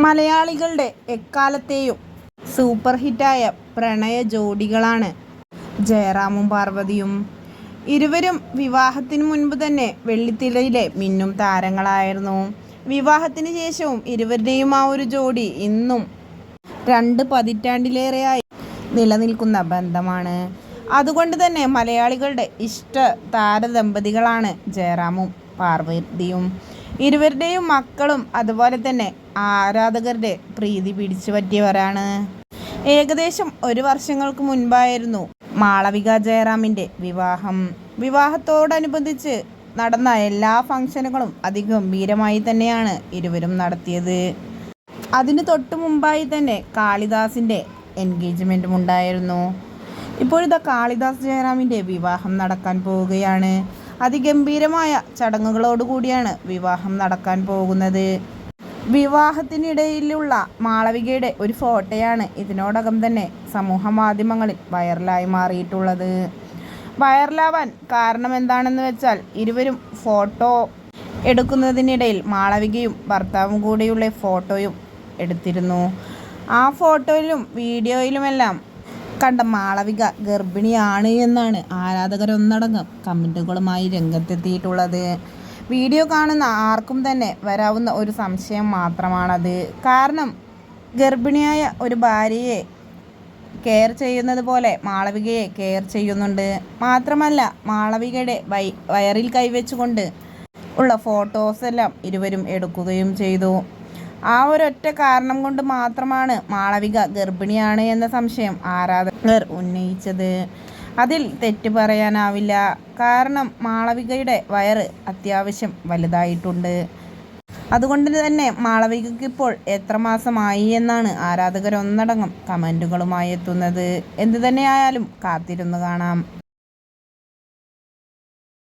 മലയാളികളുടെ എക്കാലത്തെയും സൂപ്പർ ഹിറ്റായ പ്രണയ ജോഡികളാണ് ജയറാമും പാർവതിയും. ഇരുവരും വിവാഹത്തിന് മുൻപ് തന്നെ വെള്ളിത്തിരയിലെ മിന്നും താരങ്ങളായിരുന്നു. വിവാഹത്തിന് ശേഷവും ഇരുവരുടെയും ആ ഒരു ജോഡി ഇന്നും 2 പതിറ്റാണ്ടിലേറെയായി നിലനിൽക്കുന്ന ബന്ധമാണ്. അതുകൊണ്ട് തന്നെ മലയാളികളുടെ ഇഷ്ട താരദമ്പതികളാണ് ജയറാമും പാർവതിയും. ഇരുവരുടെയും മക്കളും അതുപോലെ തന്നെ ആരാധകരുടെ പ്രീതി പിടിച്ചു പറ്റിയവരാണ്. ഏകദേശം 1 വർഷങ്ങൾക്ക് മുൻപായിരുന്നു മാളവിക ജയറാമിൻ്റെ വിവാഹം. വിവാഹത്തോടനുബന്ധിച്ച് നടന്ന എല്ലാ ഫംഗ്ഷനുകളും അതിഗംഭീരമായി തന്നെയാണ് ഇരുവരും നടത്തിയത്. അതിന് തൊട്ടു മുമ്പായി തന്നെ കാളിദാസിൻ്റെ എൻഗേജ്മെൻറ്റും ഉണ്ടായിരുന്നു. ഇപ്പോഴിതാ കാളിദാസ് ജയറാമിൻ്റെ വിവാഹം നടക്കാൻ പോവുകയാണ്. അതിഗംഭീരമായ ചടങ്ങുകളോടുകൂടിയാണ് വിവാഹം നടക്കാൻ പോകുന്നത്. വിവാഹത്തിനിടയിലുള്ള മാളവികയുടെ ഒരു ഫോട്ടോയാണ് ഇതിനോടകം തന്നെ സമൂഹ മാധ്യമങ്ങളിൽ വൈറലായി മാറിയിട്ടുള്ളത്. വൈറലാവാൻ കാരണം എന്താണെന്ന് വെച്ചാൽ ഇരുവരും ഫോട്ടോ എടുക്കുന്നതിനിടയിൽ മാളവികയും ഭർത്താവും കൂടെയുള്ള ഫോട്ടോയും എടുത്തിരുന്നു. ആ ഫോട്ടോയിലും വീഡിയോയിലുമെല്ലാം കണ്ട മാളവിക ഗർഭിണിയാണ് എന്നാണ് ആരാധകരൊന്നടങ്കം കമൻറ്റുകളുമായി രംഗത്തെത്തിയിട്ടുള്ളത്. വീഡിയോ കാണുന്ന ആർക്കും തന്നെ വരാവുന്ന ഒരു സംശയം മാത്രമാണത്. കാരണം ഗർഭിണിയായ ഒരു ഭാര്യയെ കെയർ ചെയ്യുന്നത് പോലെ മാളവികയെ കെയർ ചെയ്യുന്നുണ്ട്. മാത്രമല്ല മാളവികയുടെ വയറിൽ കൈവച്ചുകൊണ്ട് ഉള്ള ഫോട്ടോസെല്ലാം ഇരുവരും എടുക്കുകയും ചെയ്തു. ആ ഒരൊറ്റ കാരണം കൊണ്ട് മാത്രമാണ് മാളവിക ഗർഭിണിയാണ് എന്ന സംശയം ആരാധകർ ഉന്നയിച്ചത്. അതിൽ തെറ്റ് പറയാനാവില്ല. കാരണം മാളവികയുടെ വയറ് അത്യാവശ്യം വലുതായിട്ടുണ്ട്. അതുകൊണ്ട് തന്നെ മാളവികയ്ക്ക് ഇപ്പോൾ എത്ര മാസമായി എന്നാണ് ആരാധകരൊന്നടങ്കം കമൻറ്റുകളുമായി എത്തുന്നത്. എന്തു തന്നെയായാലും കാത്തിരുന്ന് കാണാം.